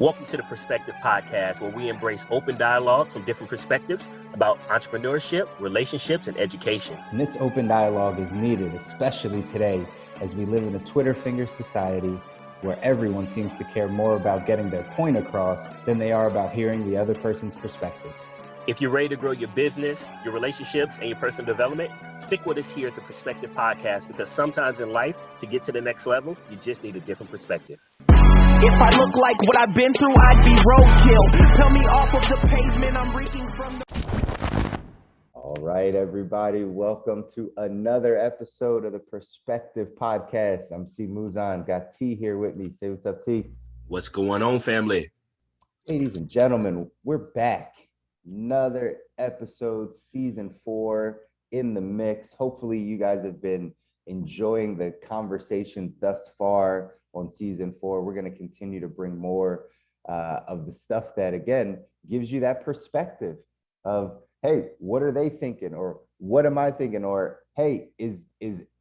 Welcome to the Perspective Podcast, where we embrace open dialogue from different perspectives about entrepreneurship, relationships, and education. And this open dialogue is needed, especially today, as we live in a Twitter finger society where everyone seems to care more about getting their point across than they are about hearing the other person's perspective. If you're ready to grow your business, your relationships, and your personal development, stick with us here at the Perspective Podcast, because sometimes in life, to get to the next level, you just need a different perspective. If I look like what I've been through, I'd be roadkill. Tell me off of the pavement, I'm reeking from the... All right, everybody. Welcome to another episode of the Perspective Podcast. I'm Mouzon. Got T here with me. Say what's up, T. What's going on, family? Ladies and gentlemen, we're back. Another episode, season 4 in the mix. Hopefully you guys have been enjoying the conversations thus far on season 4. We're going to continue to bring more of the stuff that, again, gives you that perspective of, hey, what are they thinking? Or what am I thinking? Or, hey,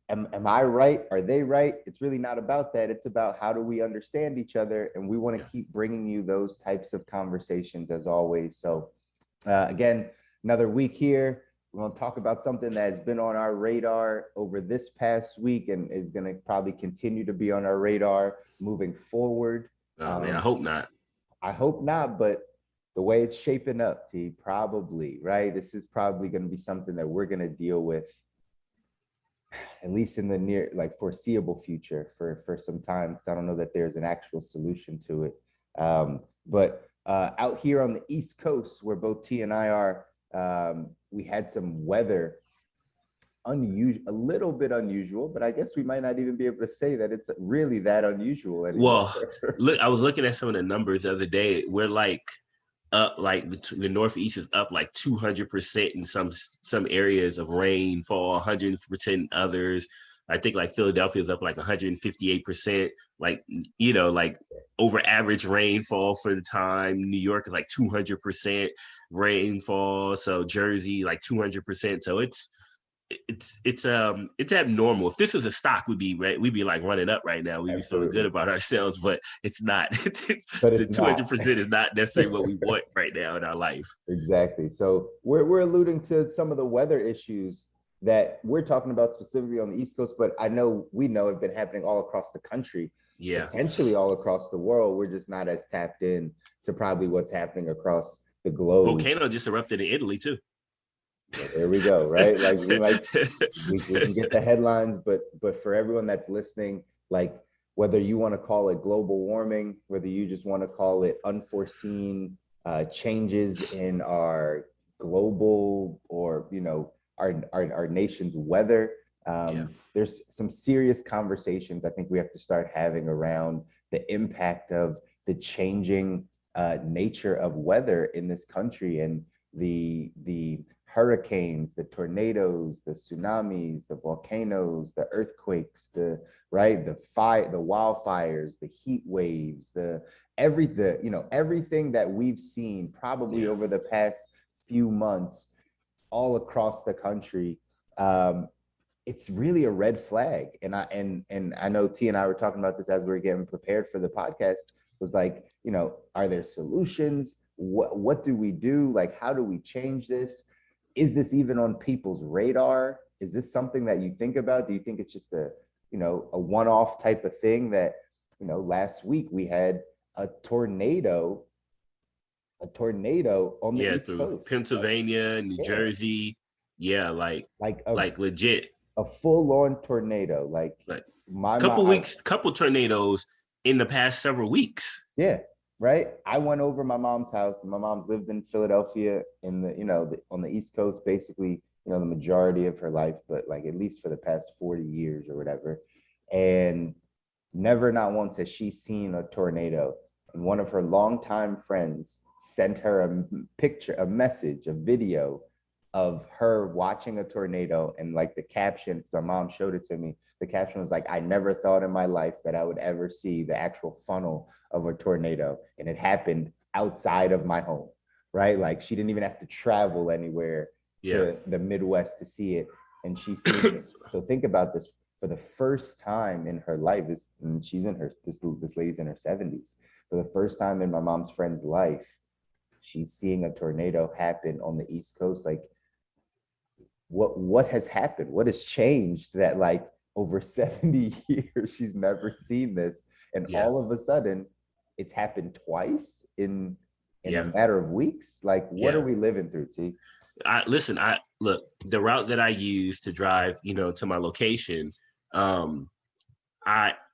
am I right? Are they right? It's really not about that. It's about how do we understand each other? And we want to keep bringing you those types of conversations as always. So again, another week here. We're going to talk about something that has been on our radar over this past week and is going to probably continue to be on our radar moving forward. Man, I hope not. I hope not, but the way it's shaping up, T, probably, right? This is probably going to be something that we're going to deal with, at least in the near, like foreseeable future for some time, because I don't know that there's an actual solution to it. But out here on the East Coast, where both T and I are, we had some weather, a little bit unusual, but I guess we might not even be able to say that it's really that unusual anymore. Well, look, I was looking at some of the numbers the other day. We're like up, like the Northeast is up like 200% in some areas of rainfall, 100% in others. I think like Philadelphia is up like 158%, like, you know, like over average rainfall for the time. New York is like 200% rainfall. So Jersey, like 200%. So it's abnormal. If this was a stock, we'd be like running up right now. We'd be feeling good about ourselves, but it's not. But 200% is not necessarily what we want right now in our life. Exactly. So we're alluding to some of the weather issues that we're talking about specifically on the East Coast, but we know have been happening all across the country, potentially all across the world. We're just not as tapped in to probably what's happening across the globe. Volcano just erupted in Italy too. So there we go, right? Like we can get the headlines, but for everyone that's listening, like whether you want to call it global warming, whether you just want to call it unforeseen changes in our global or, you know, our nation's weather, there's some serious conversations I think we have to start having around the impact of the changing nature of weather in this country, and the hurricanes, the tornadoes, the tsunamis, the volcanoes, the earthquakes, the wildfires, the heat waves, everything that we've seen probably over the past few months all across the country. It's really a red flag. And I know T and I were talking about this as we were getting prepared for the podcast. It was like, you know, are there solutions? What do we do? Like, how do we change this? Is this even on people's radar? Is this something that you think about? Do you think it's just a one-off type of thing that, you know, last week we had a tornado on the East through Coast. Pennsylvania, New Jersey. Yeah, like legit. A full-on tornado. Like couple tornadoes in the past several weeks. Yeah, right. I went over my mom's house, and my mom's lived in Philadelphia on the East Coast, basically, you know, the majority of her life, but like at least for the past 40 years or whatever. And never, not once has she seen a tornado. And one of her longtime friends sent her a message, a video of her watching a tornado, and like the caption, because my mom showed it to me, the caption was like, I never thought in my life that I would ever see the actual funnel of a tornado. And it happened outside of my home, right? Like she didn't even have to travel anywhere to the Midwest to see it. And she's seen it. So think about this, for the first time in her life, this lady's in her 70s. for the first time in my mom's friend's life, she's seeing a tornado happen on the East Coast. Like, what has happened? What has changed that like over 70 years she's never seen this, and all of a sudden it's happened twice in a matter of weeks? Like, what are we living through, T? I look, the route that I use to drive, to my location,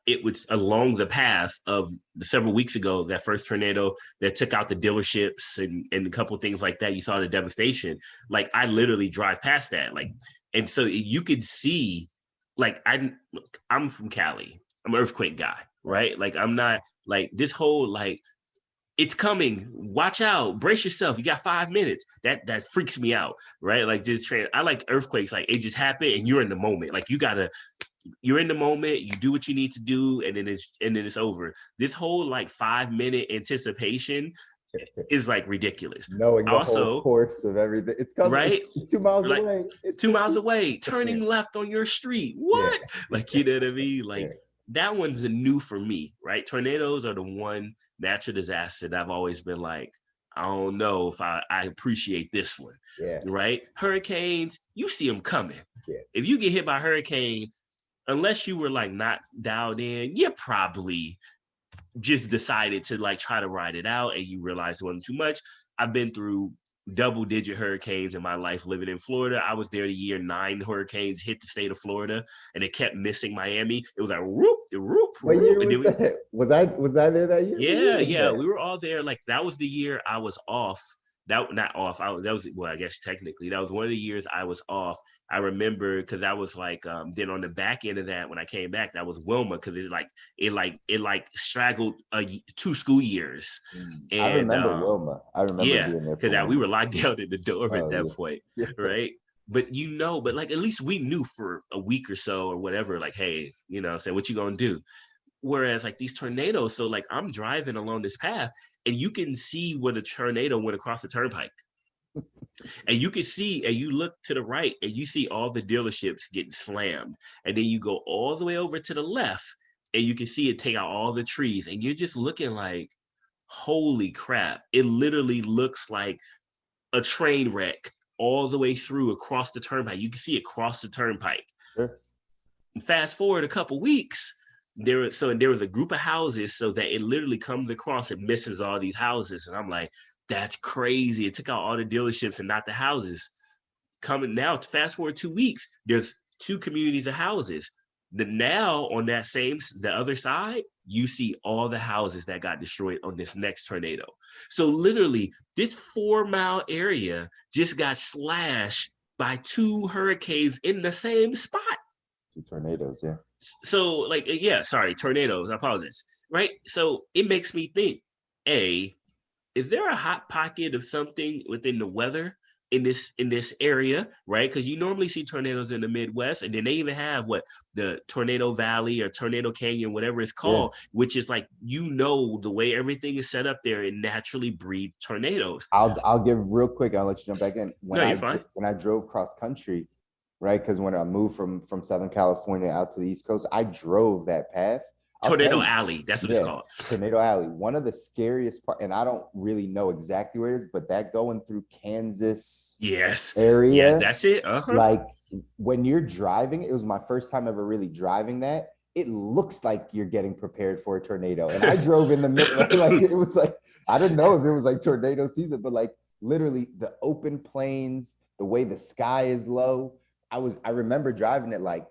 it was along the path of several weeks ago, that first tornado that took out the dealerships and a couple of things like that. You saw the devastation. Like, I literally drive past that. Like, and so you could see, like, I'm from Cali. I'm an earthquake guy, right? Like, I'm not like this whole, like, it's coming, watch out, brace yourself, you got 5 minutes. That freaks me out, right? Like, I like earthquakes, like it just happened and you're in the moment. Like, you're in the moment, you do what you need to do, and then it's over. This whole like 5 minute anticipation is like ridiculous. Knowing the whole course of everything. It's coming, right? It's 2 miles away. It's 2 miles away, turning left on your street. What? Like, you know what I mean? Like, that one's new for me, right? Tornadoes are the one natural disaster that I've always been like, I don't know if I appreciate this one, right? Hurricanes, you see them coming. If you get hit by a hurricane, unless you were like not dialed in, you probably just decided to like try to ride it out and you realized it wasn't too much. I've been through double-digit hurricanes in my life living in Florida. I was there the year 9 hurricanes hit the state of Florida, and it kept missing Miami. It was like whoop, whoop, what year was I there that year? Yeah, we were all there. Like, that was the year I was off. That was, well, I guess technically that was one of the years I was off. I remember because I was like, then on the back end of that, when I came back, that was Wilma, because it straggled 2 school years. And I remember Wilma. I remember being there because we were locked down in the door at that point, right? But like, at least we knew for a week or so or whatever, like, hey, say what you gonna do. Whereas like these tornadoes, so like I'm driving along this path and you can see where the tornado went across the turnpike. And you can see, and you look to the right and you see all the dealerships getting slammed. And then you go all the way over to the left and you can see it take out all the trees. And you're just looking like, holy crap. It literally looks like a train wreck all the way through across the turnpike. You can see it across the turnpike. Sure. Fast forward a couple weeks, there was a group of houses so that it literally comes across and misses all these houses. And I'm like, that's crazy. It took out all the dealerships and not the houses. Coming now, fast forward 2 weeks, there's 2 communities of houses. Now on the other side, you see all the houses that got destroyed on this next tornado. So literally this 4-mile area just got slashed by 2 hurricanes in the same spot. 2 tornadoes, yeah. So like, tornadoes, I apologize, right? So it makes me think, is there a hot pocket of something within the weather in this area, right? Because you normally see tornadoes in the Midwest, and then they even have the Tornado Valley or Tornado Canyon, whatever it's called, which is like, the way everything is set up there, it naturally breeds tornadoes. I'll give real quick, I'll let you jump back in. You're fine. When I drove cross country, right? Because when I moved from Southern California out to the East Coast, I drove that path. Tornado Alley, that's what it's called. Tornado Alley. One of the scariest part, and I don't really know exactly where it is, but that going through Kansas area. Yeah, that's it. Like, when you're driving, it was my first time ever really driving that. It looks like you're getting prepared for a tornado. And I drove in the middle, like it was like, I didn't know if it was like tornado season, but like literally the open plains, the way the sky is low. I remember driving it like,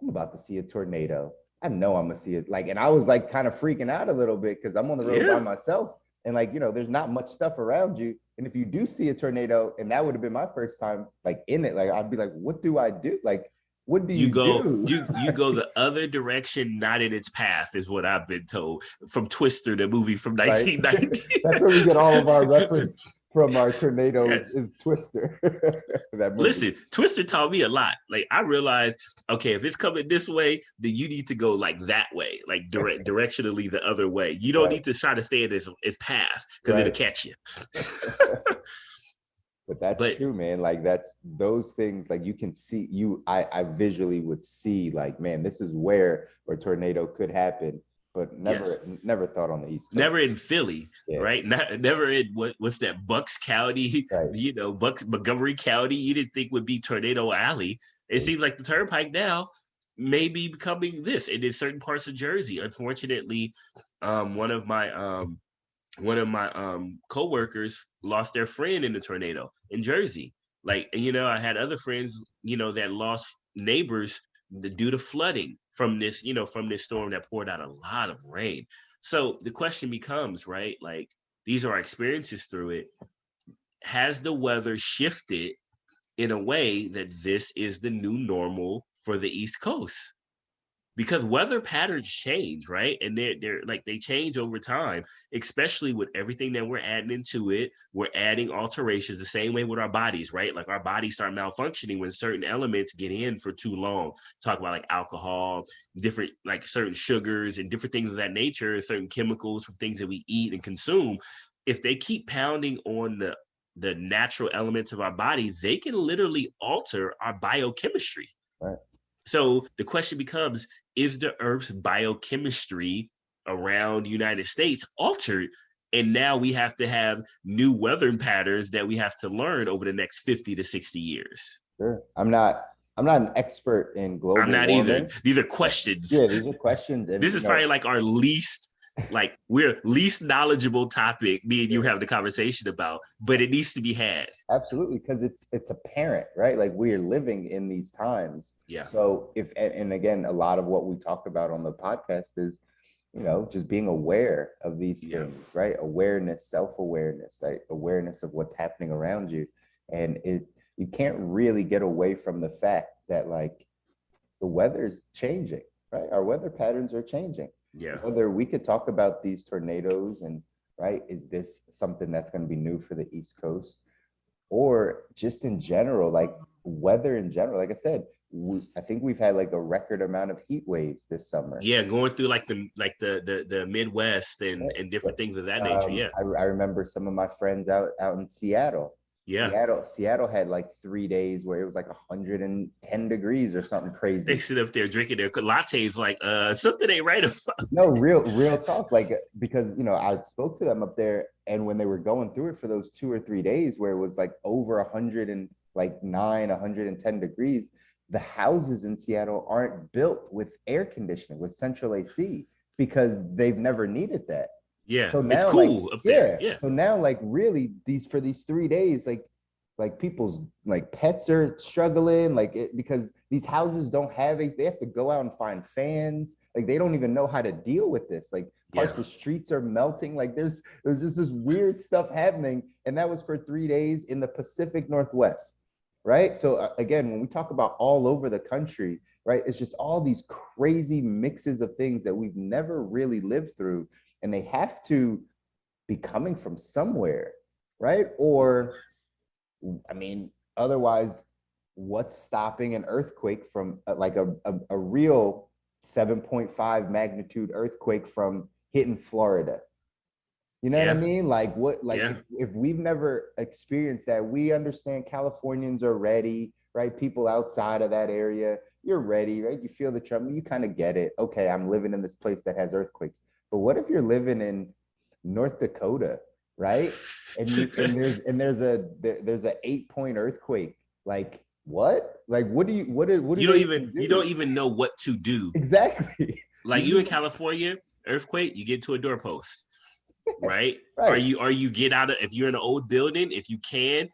I'm about to see a tornado. I know I'm gonna see it. Like, and I was like kind of freaking out a little bit because I'm on the road by myself. And like, there's not much stuff around you. And if you do see a tornado, and that would have been my first time like in it, like I'd be like, what do I do? Like, what do you do? You go the other direction, not in its path, is what I've been told. From Twister, the movie from 1990. That's where we get all of our reference from our tornadoes is Twister. Listen, Twister taught me a lot. Like, I realized, okay, if it's coming this way, then you need to go like that way, like directionally the other way. You don't need to try to stay in its path because it'll catch you. But that's true, man. Like, that's those things, like you can see, I visually would see like, man, this is where a tornado could happen. but never thought on the East Coast. Never in Philly, right? Never in what's that, Bucks County, right. Montgomery County. You didn't think would be Tornado Alley. It seems like the Turnpike now may be becoming this. And in certain parts of Jersey, unfortunately, one of my coworkers lost their friend in the tornado in Jersey. Like, and I had other friends, that lost neighbors due to flooding from this storm that poured out a lot of rain. So the question becomes, right? Like, these are our experiences through it. Has the weather shifted in a way that this is the new normal for the East Coast? Because weather patterns change, right? And they change over time, especially with everything that we're adding into it. We're adding alterations the same way with our bodies, right? Like, our bodies start malfunctioning when certain elements get in for too long. Talk about like alcohol, different like certain sugars and different things of that nature, certain chemicals from things that we eat and consume. If they keep pounding on the natural elements of our body, they can literally alter our biochemistry. Right. So the question becomes, is the Earth's biochemistry around the United States altered? And now we have to have new weather patterns that we have to learn over the next 50 to 60 years. Sure. I'm not an expert in global warming. I'm not either. These are questions. Yeah, these are questions. And, this is probably like our least knowledgeable topic me and you have the conversation about, but it needs to be had. Absolutely, because it's apparent, right? Like, we are living in these times. Yeah. So and again, a lot of what we talk about on the podcast is, just being aware of these things, right? Awareness, self-awareness, right? Awareness of what's happening around you. And you can't really get away from the fact that, like, the weather's changing, right? Our weather patterns are changing. Yeah. Whether we could talk about these tornadoes and, right, is this something that's going to be new for the East Coast, or just in general, like weather in general? Like I said, I think we've had like a record amount of heat waves this summer. Yeah, going through like the Midwest and different things of that nature. Yeah, I remember some of my friends out in Seattle. Yeah, Seattle had like 3 days where it was like 110 degrees or something crazy. They sit up there drinking their lattes like something ain't right about. No, real talk. Like, because I spoke to them up there, and when they were going through it for those 2 or 3 days where it was like over 110 degrees, the houses in Seattle aren't built with air conditioning, with central AC, because they've never needed that. Yeah, so now, it's cool up there. Yeah. So now, like, really, for these 3 days, like people's like pets are struggling, because these houses don't have they have to go out and find fans. Like, they don't even know how to deal with this. Like, parts of streets are melting. Like, there's just this weird stuff happening, and that was for 3 days in the Pacific Northwest, right? So again, when we talk about all over the country, right, it's just all these crazy mixes of things that we've never really lived through. And they have to be coming from somewhere, right? Or, I mean, otherwise, what's stopping an earthquake from like a real 7.5 magnitude earthquake from hitting Florida? You know what I mean? Like, if we've never experienced that, we understand Californians are ready, right? People outside of that area, you're ready, right? You feel the tremor, you kind of get it. Okay, I'm living in this place that has earthquakes. But what if you're living in North Dakota, right? And there's a 8-point earthquake. Like, what? Like, what do you don't even know what to do. Exactly. Like, you in California, earthquake, you get to a doorpost, right? Right. Are you get out of, if you're in an old building, if you can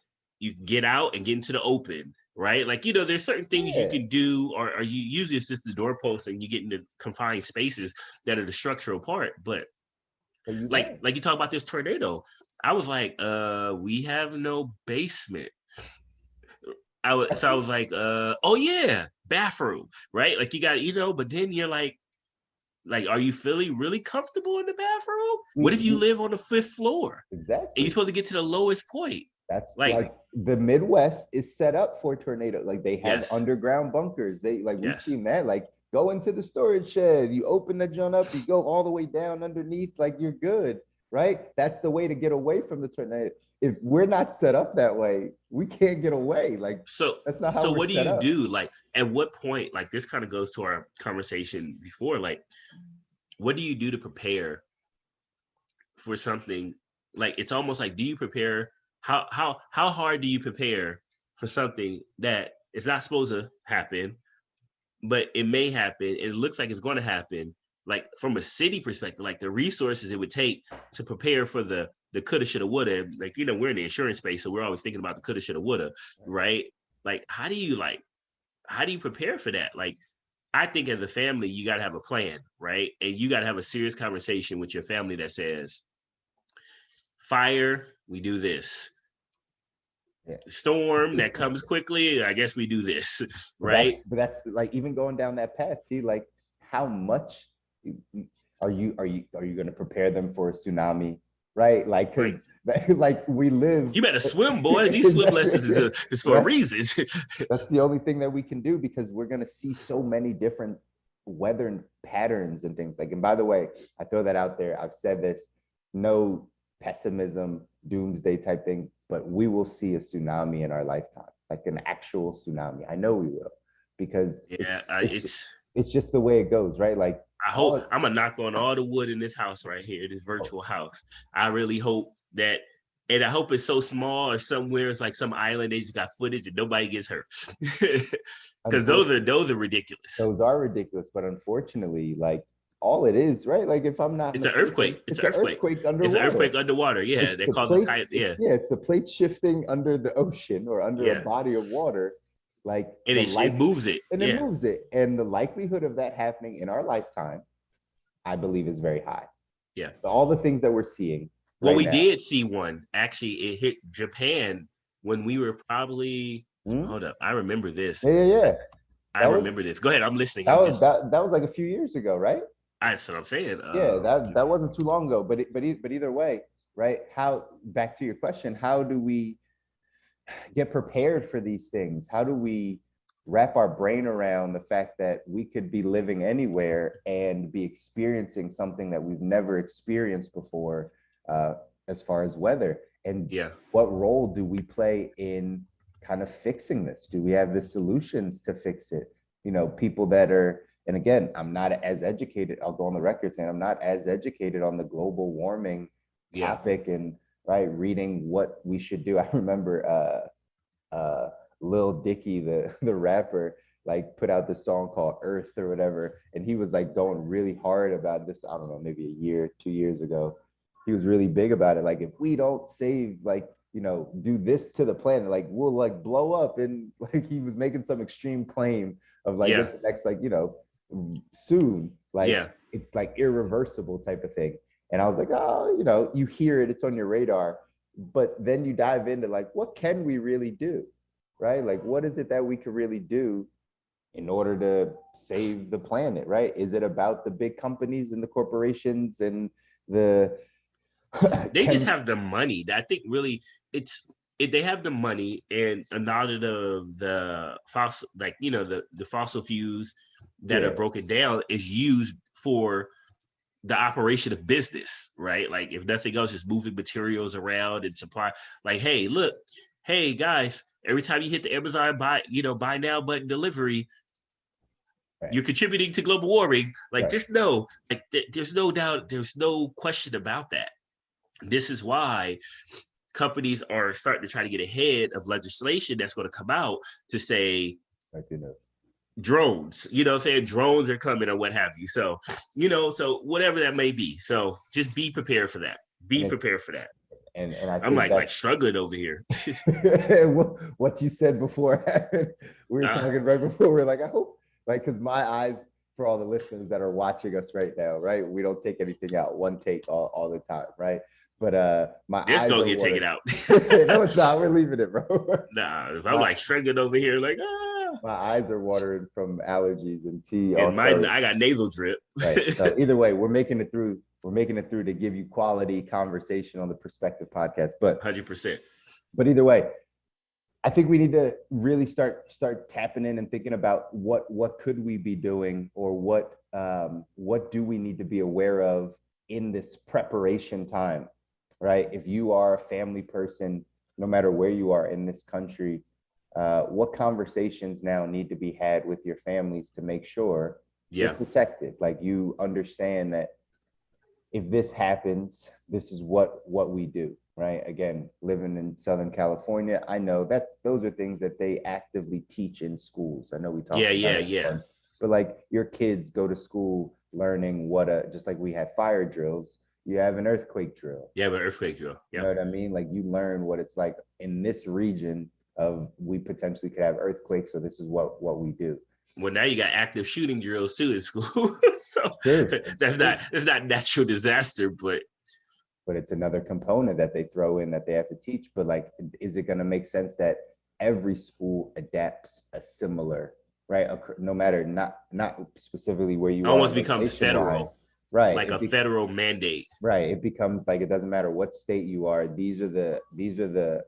get out and get into the open. Right? Like, there's certain things you can do, or you usually it's just the doorpost and you get into confined spaces that are the structural part. But like you talk about this tornado, I was like, we have no basement. I was like, oh yeah, bathroom, right? Like, you got, but then you're like, are you feeling really comfortable in the bathroom? What if you live on the 5th floor? Exactly. And you're supposed to get to the lowest point. That's like the Midwest is set up for tornado. Like, they have underground bunkers. We've seen that. Like, go into the storage shed, you open the joint up, you go all the way down underneath, like, you're good, right? That's the way to get away from the tornado. If we're not set up that way, we can't get away. Like, so that's not how. So what do you do? Like, at what point? Like, this kind of goes to our conversation before. Like, what do you do to prepare for something? Like, it's almost like, do you prepare? How hard do you prepare for something that is not supposed to happen, but it may happen, and it looks like it's going to happen? Like, from a city perspective, like the resources it would take to prepare for the coulda, shoulda, woulda. Like, we're in the insurance space, so we're always thinking about the coulda, shoulda, woulda, right? Like, how do you prepare for that? Like, I think as a family, you got to have a plan, right? And you got to have a serious conversation with your family that says, fire, we do this. Yeah. Storm that comes quickly, I guess we do this, right? But that's like, even going down that path, see, like, how much are you going to prepare them for a tsunami, right? Like, because like, we live. You better swim, boy. These swim lessons is for a reason. That's the only thing that we can do, because we're going to see so many different weather patterns and things. Like, and by the way, I throw that out there. I've said this, no pessimism, doomsday type thing, but we will see a tsunami in our lifetime, like an actual tsunami. I know we will, because it's just the way it goes, right? Like, I hope I'm gonna knock on all the wood in this house right here, this virtual house. I really hope that, and I hope it's so small, or somewhere it's like some island they just got footage and nobody gets hurt, because those are ridiculous. Those are ridiculous, but unfortunately, like, all it is, right? Like, if I'm not, it's an earthquake. It's an earthquake underwater. It's an earthquake underwater. Yeah, they call it tide. Yeah, it's the plate shifting under the ocean or under a body of water. Like, and it moves it. And it moves it. And the likelihood of that happening in our lifetime, I believe, is very high. Yeah. So all the things that we're seeing. Well, we did see one. Actually, it hit Japan when we were probably. Hold up, I remember this. Yeah. I remember this. Go ahead, I'm listening. That was like a few years ago, right? That's what I'm saying. That wasn't too long ago. But either way, right? Back to your question, how do we get prepared for these things? How do we wrap our brain around the fact that we could be living anywhere and be experiencing something that we've never experienced before, as far as weather? And what role do we play in kind of fixing this? Do we have the solutions to fix it? People that are, and again, I'm not as educated, I'll go on the record saying I'm not as educated on the global warming topic and reading what we should do. I remember Lil Dicky, the rapper, like, put out this song called Earth or whatever, and he was like going really hard about this, I don't know, maybe a year, 2 years ago. He was really big about it. Like, if we don't save, like, do this to the planet, like, we'll like blow up. And like, he was making some extreme claim of like the next, like, soon, like it's like irreversible type of thing. And I was like, oh, you hear it, it's on your radar, but then you dive into like, what can we really do, right? Like, what is it that we could really do in order to save the planet, right? Is it about the big companies and the corporations and they just have the money? I think really they have the money, and a lot of the fossil, like, the fossil fuels that are broken down is used for the operation of business, right? Like, if nothing else, just moving materials around and supply. Like, hey guys, every time you hit the Amazon buy now button delivery, you're contributing to global warming. Like, just know, like, there's no doubt, there's no question about that. This is why companies are starting to try to get ahead of legislation that's going to come out to say, drones, saying drones are coming or what have you. So, so whatever that may be. So just be prepared for that. Be prepared for that. And I think I'm like struggling over here. What you said before happened. We were talking right before. We're like, I hope, like, because my eyes, for all the listeners that are watching us right now, right? We don't take anything out, one take all the time, right? But my eyes gonna get taken out. No, it's not. We're leaving it, bro. Nah, I'm like struggling over here, like my eyes are watering from allergies and tea. And I got nasal drip. Right. So either way, we're making it through. We're making it through to give you quality conversation on the Perspective Podcast. But 100%. But either way, I think we need to really start tapping in and thinking about what could we be doing, or what do we need to be aware of in this preparation time, right? If you are a family person, no matter where you are in this country, what conversations now need to be had with your families to make sure you're protected. Like you understand that if this happens, this is what we do, right? Again, living in Southern California, I know those are things that they actively teach in schools. I know we talk about it, but like your kids go to school learning just like we have fire drills, you have an earthquake drill. Yeah, an earthquake drill. You know what I mean? Like you learn what it's like in this region of we potentially could have earthquakes, so this is what we do. Well, now you got active shooting drills too in school. So that's not natural disaster, but it's another component that they throw in that they have to teach. But like, is it going to make sense that every school adapts a similar, right? No matter not specifically where you almost becomes federal, right? Like a federal mandate, right? It becomes like it doesn't matter what state you are. These are the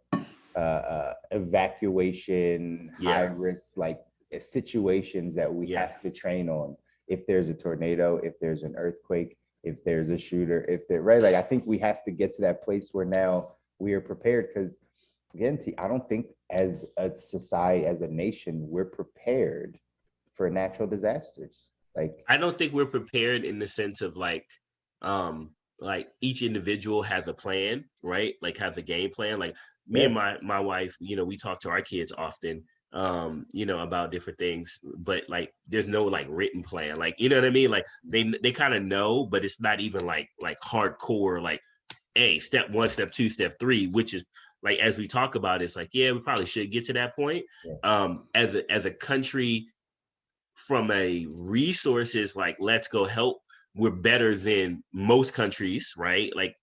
evacuation high risk like situations that we have to train on. If there's a tornado, if there's an earthquake, if there's a shooter, like I think we have to get to that place where now we are prepared, because again, I don't think as a society, as a nation, we're prepared for natural disasters. Like I don't think we're prepared in the sense of like each individual has a plan, right? Like has a game plan. Like me and my wife, we talk to our kids often, about different things, but like there's no like written plan, like, you know what I mean? Like they kind of know, but it's not even like hardcore, like, hey, step 1, step 2, step 3, which is like, as we talk about, it's like, yeah, we probably should get to that point. As a country, from a resources, like, let's go help, we're better than most countries, right? Like,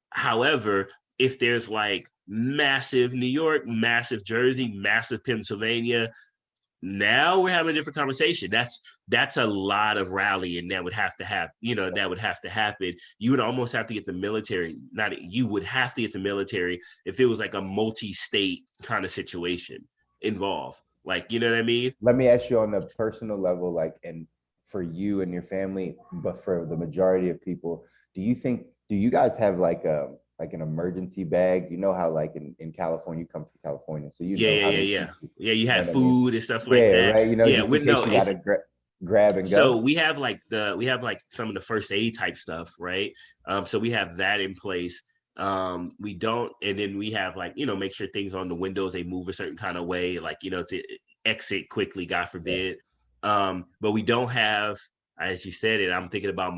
however, if there's like massive New York, massive Jersey, massive Pennsylvania, now we're having a different conversation. That's a lot of rallying that would have to have, that would have to happen. You would almost have to get the military, you would have to get the military if it was like a multi-state kind of situation involved. Like, you know what I mean? Let me ask you on the personal level, like, and for you and your family, but for the majority of people, do you guys have like an emergency bag? You know how like in California, you come from California, so you you have food and stuff like that, right? You gotta grab and go. So we have like some of the first aid type stuff, right? So we have that in place. We don't, and then we have like, make sure things on the windows, they move a certain kind of way, like, to exit quickly, God forbid. But we don't have, as you said it, I'm thinking about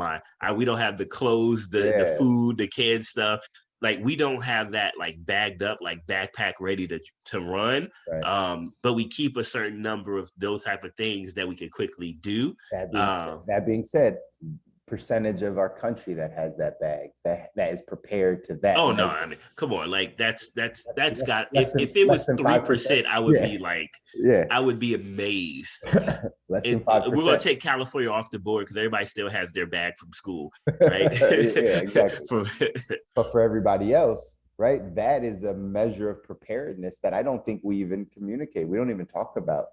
we don't have the clothes, the food, the canned stuff. Like we don't have that like bagged up, like backpack ready to run. Right. But we keep a certain number of those type of things that we can quickly do. That being said, percentage of our country that has that bag that is prepared to that. Oh no, I mean, come on, like that's got, if it was 3%, I would be like, I would be amazed. Less than 5%. We're gonna take California off the board because everybody still has their bag from school, right? Exactly. But for everybody else, right, that is a measure of preparedness that I don't think we even communicate. We don't even talk about.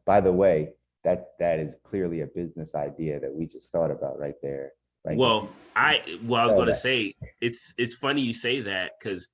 By the way, that is clearly a business idea that we just thought about right there. Like, I was going to say, it's funny you say that, because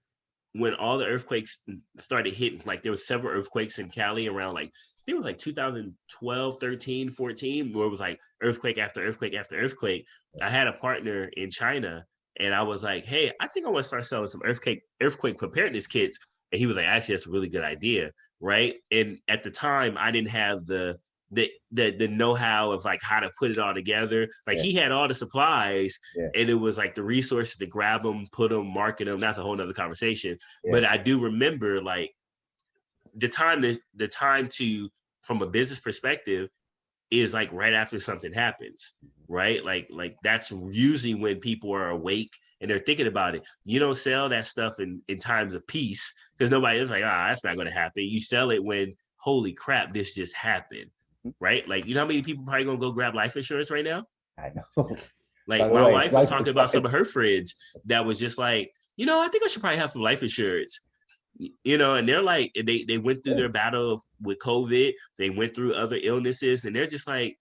when all the earthquakes started hitting, like there was several earthquakes in Cali around like, I think it was like 2012, 13, 14, where it was like earthquake after earthquake after earthquake. I had a partner in China and I was like, hey, I think I want to start selling some earthquake preparedness kits. And he was like, actually, that's a really good idea. Right. And at the time I didn't have the know-how of like how to put it all together. Like he had all the supplies and it was like the resources to grab them, put them, market them. That's a whole nother conversation. But I do remember like the time to, from a business perspective, is like right after something happens, right? Like that's usually when people are awake and they're thinking about it. You don't sell that stuff in times of peace because nobody is like, that's not going to happen. You sell it when, holy crap, this just happened. Right? Like, you know how many people probably gonna go grab life insurance right now? I know. Like my wife was talking about some of her friends that was just like, I think I should probably have some life insurance. And they're like, they went through their battle with COVID, they went through other illnesses, and they're just like,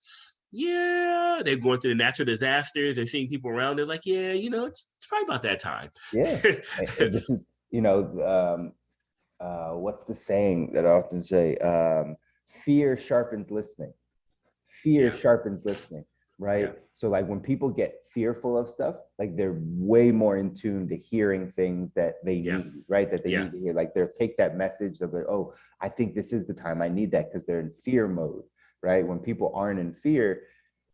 they're going through the natural disasters, they're seeing people around, they're like, it's probably about that time. This is, what's the saying that I often say? Fear sharpens listening. fear sharpens listening, right? Yeah. So like when people get fearful of stuff, like they're way more in tune to hearing things that they need, right? That they need to hear. Like they'll take that message of like, oh, I think this is the time I need that, because they're in fear mode, right? When people aren't in fear,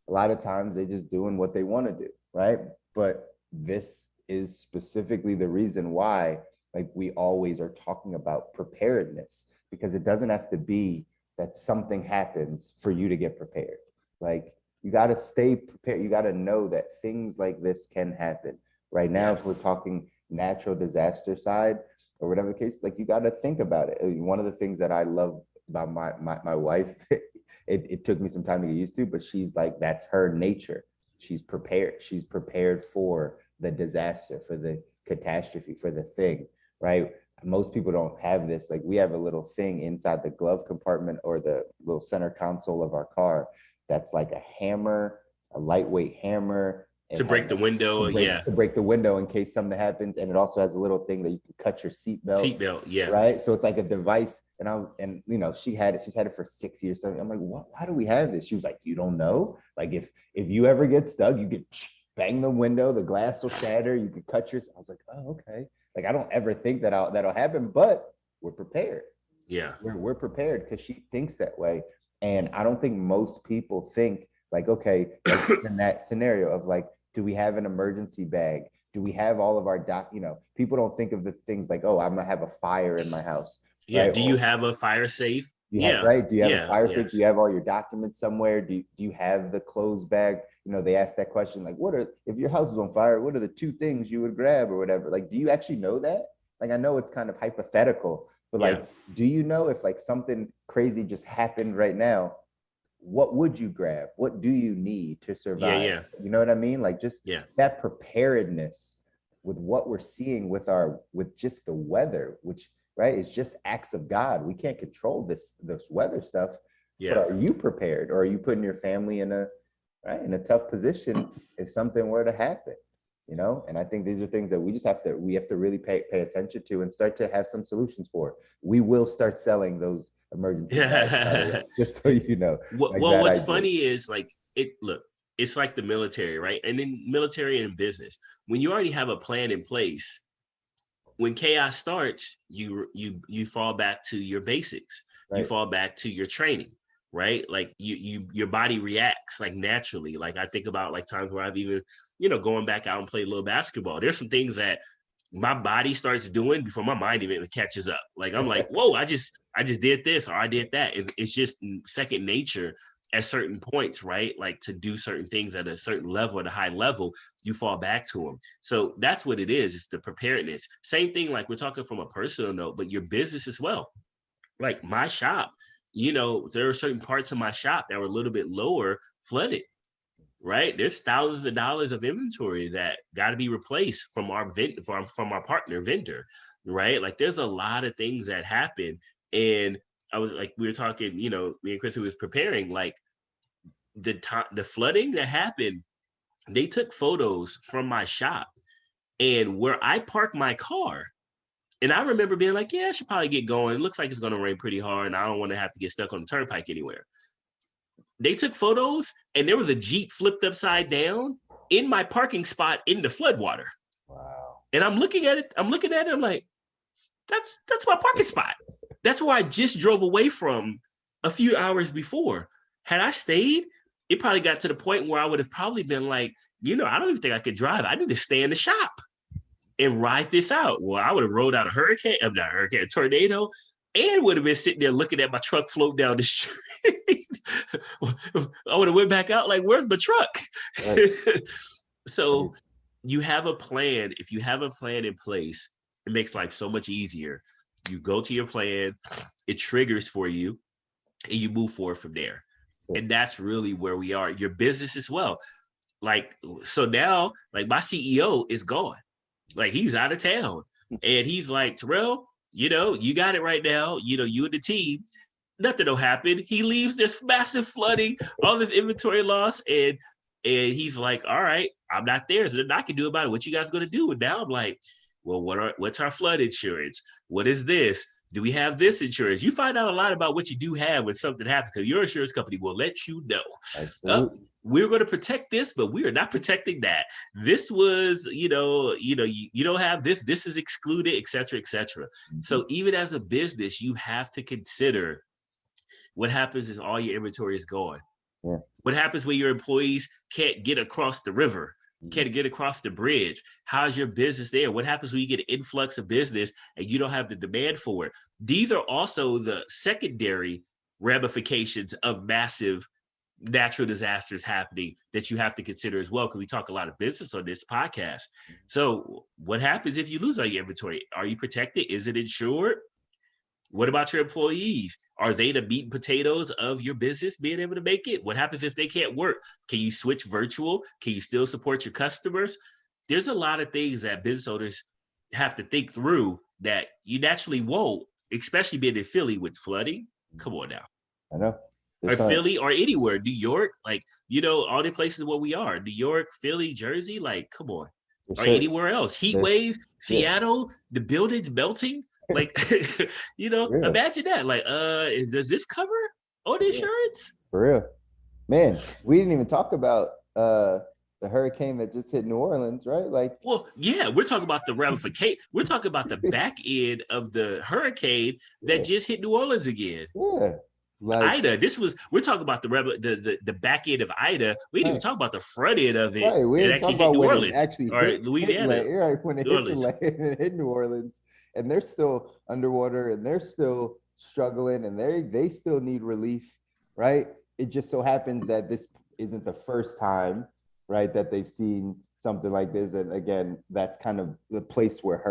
a lot of times they're just doing what they want to do, right? But this is specifically the reason why, like, we always are talking about preparedness, because it doesn't have to be that something happens for you to get prepared. Like, you got to stay prepared. You got to know that things like this can happen. Right now, if we're talking natural disaster side or whatever the case, like, you got to think about it. One of the things that I love about my wife, it took me some time to get used to, but she's like, that's her nature. She's prepared. She's prepared for the disaster, for the catastrophe, for the thing, right? Most people don't have this. Like, we have a little thing inside the glove compartment or the little center console of our car that's like a hammer, a lightweight hammer. To break the window, to break the window in case something happens. And it also has a little thing that you can cut your seatbelt. Right. So it's like a device. And you know, she's had it for 6 years. So I'm like, why do we have this? She was like, you don't know? Like, if you ever get stuck, you could bang the window, the glass will shatter, you could cut your. I was like, oh, okay. Like, I don't ever think that'll happen, but we're prepared. Yeah. We're prepared, because she thinks that way. And I don't think most people think like, okay, like in that scenario of like, do we have an emergency bag? Do we have all of our people don't think of the things like, oh, I'm gonna have a fire in my house. Yeah. Right? Do you have a fire safe? Right. Do you have a fire safe? Do you have all your documents somewhere? Do you have the clothes bag? You know, they ask that question, like, if your house is on fire, what are the 2 things you would grab or whatever? Like, do you actually know that? Like, I know it's kind of hypothetical, but like, do you know if like something crazy just happened right now, what would you grab? What do you need to survive? You know what I mean? Like, just that preparedness with what we're seeing with just the weather, which, right, is just acts of God. We can't control this weather stuff. But are you prepared, or are you putting your family in a tough position if something were to happen? You know, and I think these are things that we have to really pay attention to and start to have some solutions for. We will start selling those emergency bags, just so you know. Well, what's funny is like it's like the military, right? And in military and business, when you already have a plan in place, when chaos starts, you fall back to your basics. Right. You fall back to your training, right? Like your body reacts like naturally. Like, I think about like times where I've even, going back out and play a little basketball. There's some things that my body starts doing before my mind even catches up. Like, I'm like, whoa, I just did this, or I did that. It's just second nature at certain points, right? Like, to do certain things at a certain level, at a high level, you fall back to them. So that's what it is. It's the preparedness. Same thing, like, we're talking from a personal note, but your business as well. Like my shop, there are certain parts of my shop that were a little bit lower flooded. Right, there's thousands of dollars of inventory that got to be replaced from our from our partner vendor, right? Like, there's a lot of things that happen, and I was like, we were talking, me and Chris, who was preparing, like the flooding that happened. They took photos from my shop and where I parked my car, and I remember being like, yeah, I should probably get going. It looks like it's going to rain pretty hard, and I don't want to have to get stuck on the turnpike anywhere. They took photos, and there was a Jeep flipped upside down in my parking spot in the floodwater. Wow. And I'm looking at it. I'm like, that's my parking spot. That's where I just drove away from a few hours before. Had I stayed, it probably got to the point where I would have probably been like, I don't even think I could drive. I need to stay in the shop and ride this out. Well, I would have rode out a tornado, and would have been sitting there looking at my truck float down the street. I would have went back out like, where's my truck? Right. So you have a plan. If you have a plan in place, it makes life so much easier. You go to your plan, it triggers for you, and you move forward from there. And that's really where we are. Your business as well. Like, so now, like, my CEO is gone. Like, he's out of town. And he's like, Terell, you got it right now. You and the team, nothing will happen. He leaves, this massive flooding, all this inventory loss. And he's like, all right, I'm not there. So nothing I can do about it. What you guys going to do? And now I'm like, well, what's our flood insurance? What is this? Do we have this insurance? You find out a lot about what you do have when something happens, because your insurance company will let you know. We're going to protect this, but we are not protecting that. This was, you don't have this. This is excluded, et cetera, et cetera. Mm-hmm. So even as a business, you have to consider what happens is all your inventory is gone. Yeah. What happens when your employees can't get across the river? Can't get across the bridge? How's your business there? What happens when you get an influx of business and you don't have the demand for it? These are also the secondary ramifications of massive natural disasters happening that you have to consider as well, because we talk a lot of business on this podcast. So what happens if you lose all your inventory? Are you protected? Is it insured? What about your employees? Are they the meat and potatoes of your business being able to make it? What happens if they can't work? Can you switch virtual? Can you still support your customers? There's a lot of things that business owners have to think through that you naturally won't, especially being in Philly with flooding. Come on now. I know. Or Philly or anywhere, New York, like, all the places where we are, New York, Philly, Jersey, like, come on. Or anywhere else. Heat waves, Seattle, the buildings melting. Like, imagine that. Like, does this cover on insurance? For real. Man, we didn't even talk about the hurricane that just hit New Orleans, right? Like, well, yeah, we're talking about the ramification. We're talking about the back end of the hurricane that just hit New Orleans again. Yeah. Like, Ida, we're talking about the back end of Ida. We didn't even talk about the front end of it. Right. We didn't actually talk about hit New when Orleans it actually or hit Louisiana. Right, when it hit the land and hit New Orleans, and they're still underwater and they're still struggling and they still need relief, right? It just so happens that this isn't the first time, right, that they've seen something like this. And again, that's kind of the place where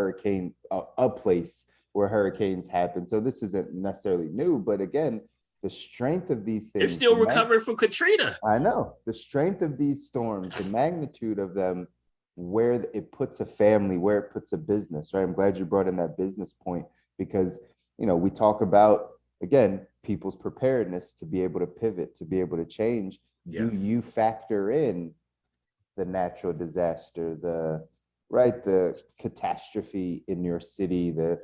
a place where hurricanes happen. So this isn't necessarily new, but again, the strength of these things. They're still recovering from Katrina. I know. The strength of these storms, the magnitude of them, where it puts a family, where it puts a business, right? I'm glad you brought in that business point, because, we talk about, again, people's preparedness to be able to pivot, to be able to change. Yeah. Do you factor in the natural disaster, the catastrophe in your city, do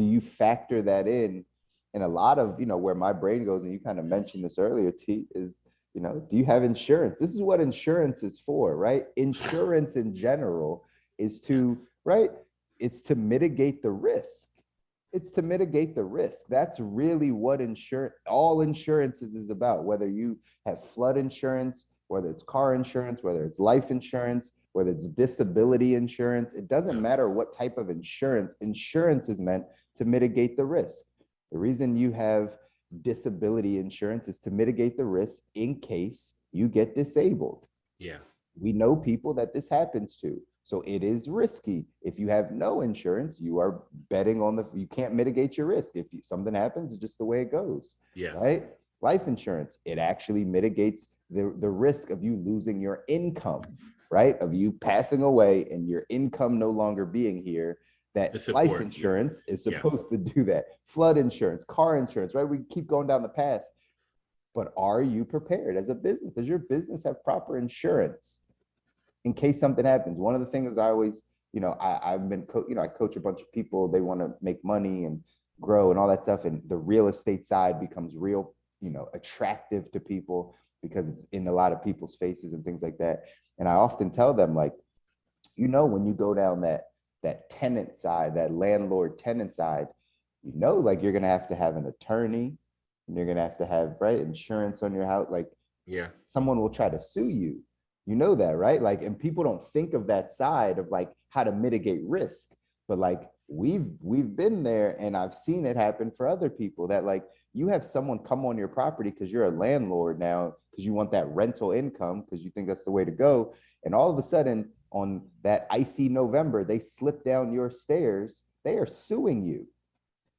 you factor that in? And a lot of, where my brain goes, and you kind of mentioned this earlier, T, is, do you have insurance? This is what insurance is for, right? Insurance in general is it's to mitigate the risk. It's to mitigate the risk. That's really what all insurance is about, whether you have flood insurance, whether it's car insurance, whether it's life insurance, whether it's disability insurance. It doesn't matter what type of insurance. Insurance is meant to mitigate the risk. The reason you have disability insurance is to mitigate the risk in case you get disabled. Yeah. We know people that this happens to. So it is risky. If you have no insurance, you are betting on you can't mitigate your risk. If something happens, it's just the way it goes. Yeah. Right? Life insurance, it actually mitigates the risk of you losing your income, right? Of you passing away and your income no longer being here. That life insurance is supposed to do that. Flood insurance, car insurance, right? We keep going down the path. But are you prepared as a business? Does your business have proper insurance in case something happens? One of the things I always, I coach a bunch of people. They want to make money and grow and all that stuff. And the real estate side becomes real, attractive to people because it's in a lot of people's faces and things like that. And I often tell them, like, when you go down that tenant side, that landlord tenant side, like you're going to have an attorney, and you're going to have insurance on your house. Like, someone will try to sue you, that, right? Like, and people don't think of that side of like how to mitigate risk, but like we've been there, and I've seen it happen for other people, that like you have someone come on your property because you're a landlord now, because you want that rental income, because you think that's the way to go. And all of a sudden, on that icy November, they slip down your stairs. They are suing you.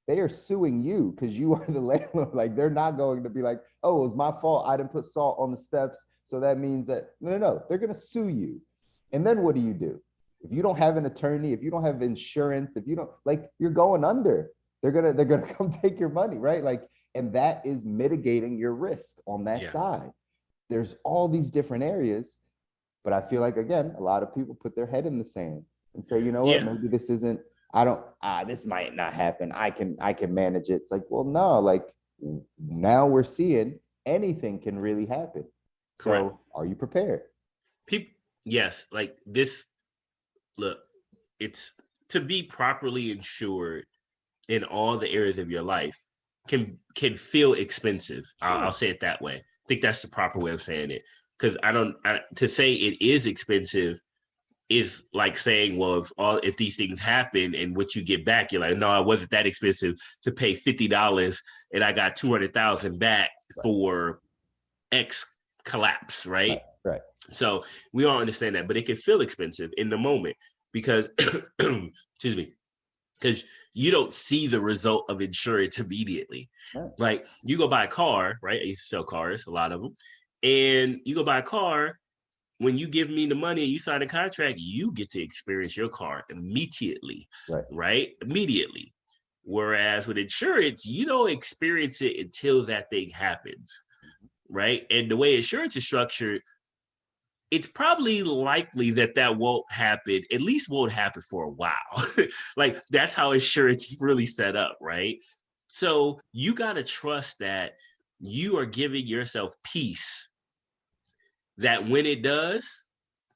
They are suing you because you are the landlord. Like, they're not going to be like, oh, it was my fault. I didn't put salt on the steps. So that means that, no. They're going to sue you. And then what do you do? If you don't have an attorney, if you don't have insurance, if you don't, like, you're going under. They're going to come take your money, right? Like, and that is mitigating your risk on that side. There's all these different areas. But I feel like, again, a lot of people put their head in the sand and say, maybe this isn't this might not happen. I can manage it. It's like, well, no, like now we're seeing anything can really happen. Correct. So are you prepared? People, yes, like this. Look, it's to be properly insured in all the areas of your life can feel expensive. I'll say it that way. I think that's the proper way of saying it. Because to say it is expensive is like saying, well, if these things happen and what you get back, you're like, no, it wasn't that expensive to pay $50 and I got 200,000 back for X collapse, right? Right. So we all understand that, but it can feel expensive in the moment because, excuse me, because you don't see the result of insurance immediately. Right. Like you go buy a car, right? I used to sell cars, a lot of them. And you go buy a car, when you give me the money and you sign a contract, you get to experience your car immediately, right? Immediately. Whereas with insurance, you don't experience it until that thing happens, right? And the way insurance is structured, it's probably likely that won't happen, at least won't happen for a while. Like that's how insurance is really set up, right? So you got to trust that you are giving yourself peace that when it does,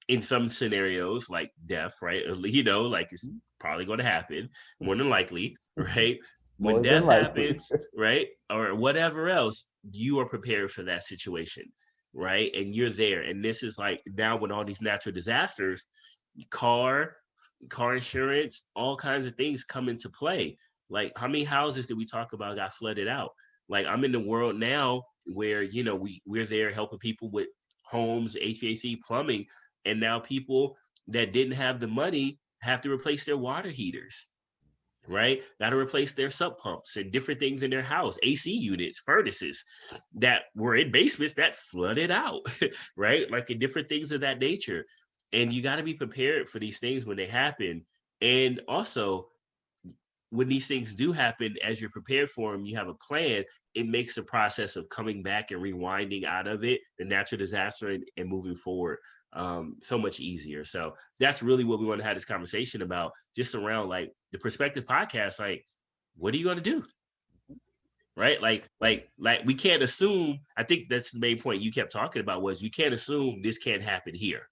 in some scenarios like death, right? You know, like it's probably going to happen more than likely, right? When death happens, right? Or whatever else, you are prepared for that situation, right? And you're there. And this is like now with all these natural disasters, car insurance, all kinds of things come into play. Like how many houses did we talk about got flooded out? Like I'm in the world now where, you know, we're there helping people with homes, HVAC, plumbing, and now people that didn't have the money have to replace their water heaters, right? Got to replace their sub pumps and different things in their house, AC units, furnaces that were in basements that flooded out, right? Like different things of that nature. And you got to be prepared for these things when they happen. And also, when these things do happen, as you're prepared for them, you have a plan, it makes the process of coming back and rewinding out of it, the natural disaster and moving forward so much easier. So that's really what we want to have this conversation about, just around like the Perspective podcast. Like, what are you going to do? Right? Like we can't assume, I think that's the main point you kept talking about was you can't assume this can't happen here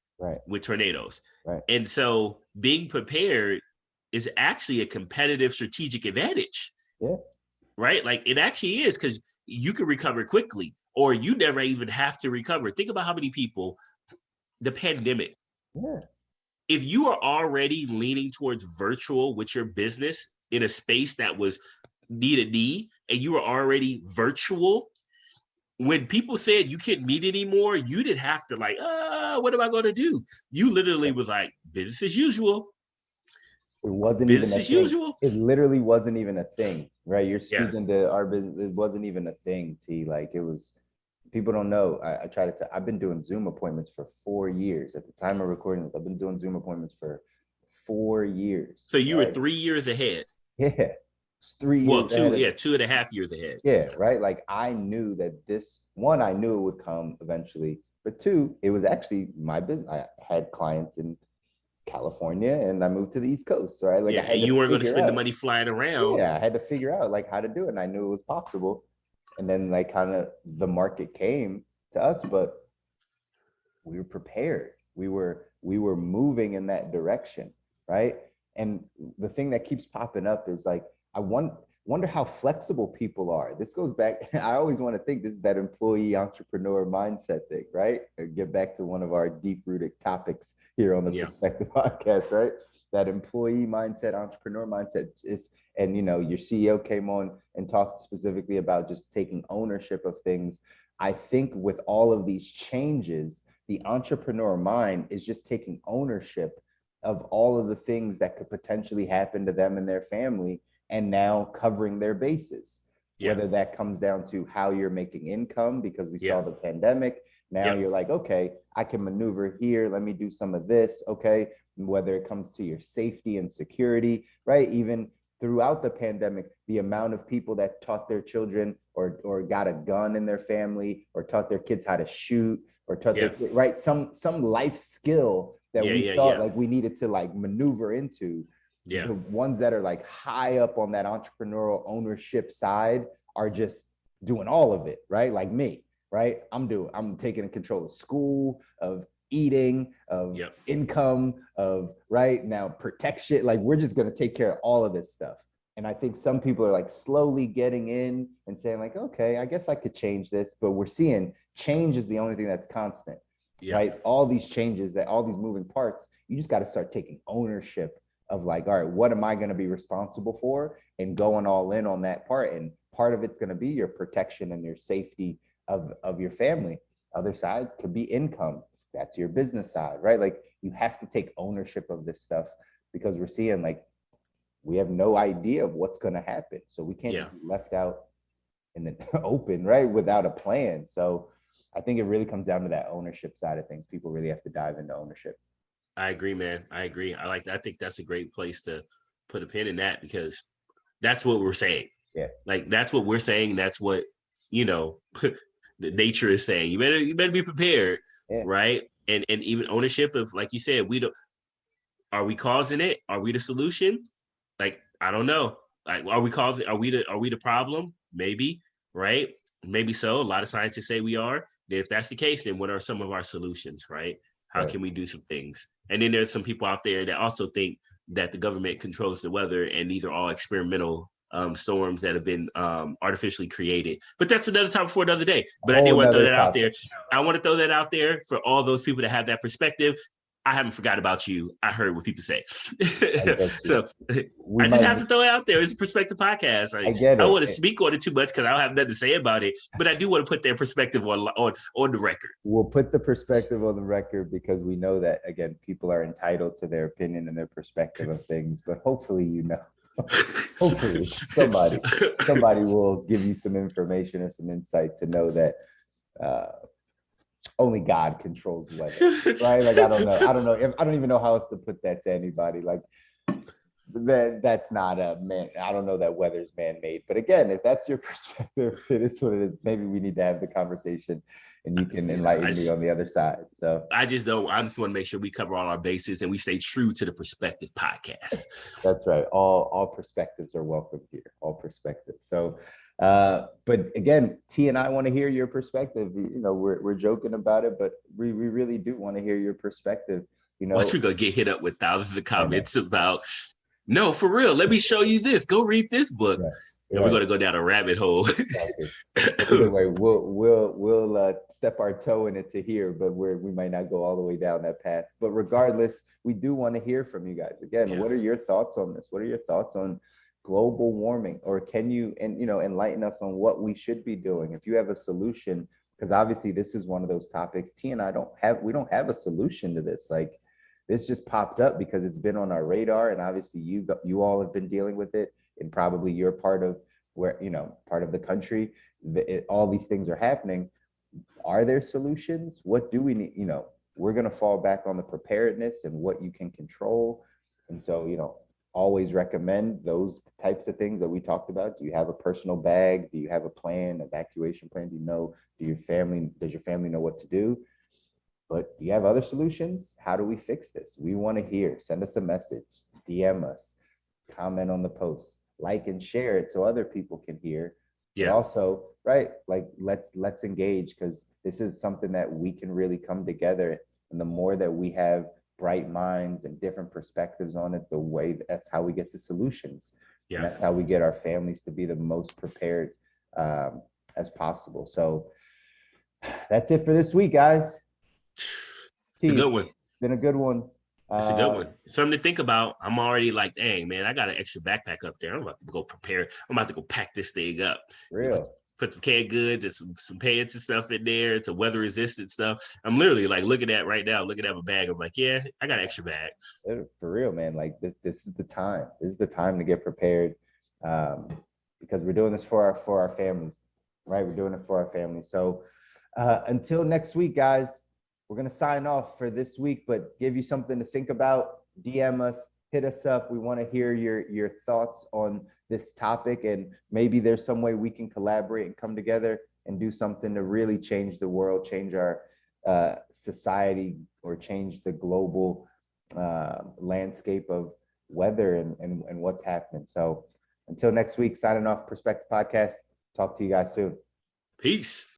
with tornadoes. Right. And so being prepared is actually a competitive strategic advantage. Yeah. Right? Like it actually is, because you can recover quickly or you never even have to recover. Think about how many people, the pandemic. Yeah. If you are already leaning towards virtual with your business in a space that was D2D and you were already virtual, when people said you couldn't meet anymore, you didn't have to like, what am I going to do? You literally was like, business as usual. It wasn't business even as usual. It literally wasn't even a thing, right? You're speaking to our business. It wasn't even a thing, T. Like it was. People don't know. I try to. I've been doing Zoom appointments for 4 years. At the time of recording this, I've been doing Zoom appointments for 4 years. So you were 3 years ahead. Yeah, it's 3 years. Well, 2.5 years ahead. Yeah, right. Like I knew that I knew it would come eventually. But two, it was actually my business. I had clients in California and I moved to the East Coast, right? Like and you weren't going to spend the money flying around. Yeah, I had to figure out like how to do it, and I knew it was possible. And then like kind of the market came to us, but we were prepared. We were moving in that direction, right? And the thing that keeps popping up is like I wonder how flexible people are. This goes back, I always want to think this is that employee entrepreneur mindset thing, right? Get back to one of our deep-rooted topics here on the Perspective podcast, right? That employee mindset, entrepreneur mindset is, and you know, your CEO came on and talked specifically about just taking ownership of things. I think with all of these changes, the entrepreneur mind is just taking ownership of all of the things that could potentially happen to them and their family, and now covering their bases, whether that comes down to how you're making income, because we saw the pandemic. Now you're like, okay, I can maneuver here. Let me do some of this. Okay. Whether it comes to your safety and security, right? Even throughout the pandemic, the amount of people that taught their children or got a gun in their family or taught their kids how to shoot or taught their kids, right? Some life skill that we thought like we needed to like maneuver into. Yeah. The ones that are like high up on that entrepreneurial ownership side are just doing all of it, right? Like me, right? I'm taking control of school, of eating, of income, of right now protection. Like we're just going to take care of all of this stuff. And I think some people are like slowly getting in and saying like, okay, I guess I could change this, but we're seeing change is the only thing that's constant, right? All these changes, that all these moving parts, you just got to start taking ownership of like, all right, what am I going to be responsible for, and going all in on that part. And part of it's going to be your protection and your safety of your family. Other side could be income. That's your business side, right? Like you have to take ownership of this stuff, because we're seeing like, we have no idea of what's going to happen. So we can't just be left out in the open, right? Without a plan. So I think it really comes down to that ownership side of things. People really have to dive into ownership. I agree, man. I agree. I think that's a great place to put a pin in that, because that's what we're saying. Yeah. Like that's what we're saying. That's what, the nature is saying. You better be prepared. Right. And even ownership of, like you said, are we causing it? Are we the solution? Like, I don't know. Like, are we the problem? Maybe, right? Maybe so. A lot of scientists say we are. If that's the case, then what are some of our solutions, right? How can we do some things? And then there's some people out there that also think that the government controls the weather, and these are all experimental storms that have been artificially created. But that's another topic for another day. But I did want to throw that out there. I want to throw that out there for all those people that have that perspective. I haven't forgot about you. I heard what people say. So I just have to throw it out there. It's a perspective podcast. I don't want to speak on it too much because I don't have nothing to say about it, but I do want to put their perspective on the record. We'll put the perspective on the record, because we know that, again, people are entitled to their opinion and their perspective of things, but hopefully, hopefully somebody will give you some information or some insight to know that only God controls weather, right? Like, I don't even know how else to put that to anybody. Like, that's not a man. I don't know that weather's man-made, but again, if that's your perspective, it is what it is. Maybe we need to have the conversation, and you can enlighten me on the other side. So I just want to make sure we cover all our bases and we stay true to the Perspective podcast. That's right. All perspectives are welcome here. All perspectives. So, but again, T and I want to hear your perspective. We're joking about it, but we really do want to hear your perspective. Once we're gonna get hit up with thousands of comments about, no, for real, let me show you this. Go read this book. Right. And we're gonna go down a rabbit hole. Exactly. Anyway, we'll step our toe in it to here, but we might not go all the way down that path. But regardless, we do want to hear from you guys. Again, what are your thoughts on this? What are your thoughts on global warming? Or can you enlighten us on what we should be doing? If you have a solution, because obviously this is one of those topics T and I don't have a solution to this. Like, this just popped up because it's been on our radar, and obviously you all have been dealing with it, and probably you're part of part of the country. All these things are happening. Are there solutions? What do we need? We're going to fall back on the preparedness and what you can control. And so, always recommend those types of things that we talked about. Do you have a personal bag? Do you have a plan, evacuation plan? Does your family know what to do? But do you have other solutions? How do we fix this? We want to hear. Send us a message, DM us, comment on the post, like and share it so other people can hear. Yeah. But also, right, like let's engage, because this is something that we can really come together. And the more that we have bright minds and different perspectives on it, that's how we get to solutions. Yeah. And that's how we get our families to be the most prepared as possible. So that's it for this week, guys. It's a good one. Been a good one. It's a good one. Something to think about. I'm already like, dang, man, I got an extra backpack up there. I'm about to go prepare. I'm about to go pack this thing up. Real. Put some canned goods and some pants and stuff in there. Some weather resistant stuff. I'm literally like looking at my bag. I'm like, yeah, I got an extra bag. For real, man. Like this is the time. This is the time to get prepared, because we're doing this for our families, right? We're doing it for our families. So until next week, guys. We're going to sign off for this week, but give you something to think about. DM us, hit us up. We want to hear your thoughts on this topic, and maybe there's some way we can collaborate and come together and do something to really change the world, change our society, or change the global landscape of weather and what's happening. So until next week, signing off Perspective Podcast. Talk to you guys soon. Peace.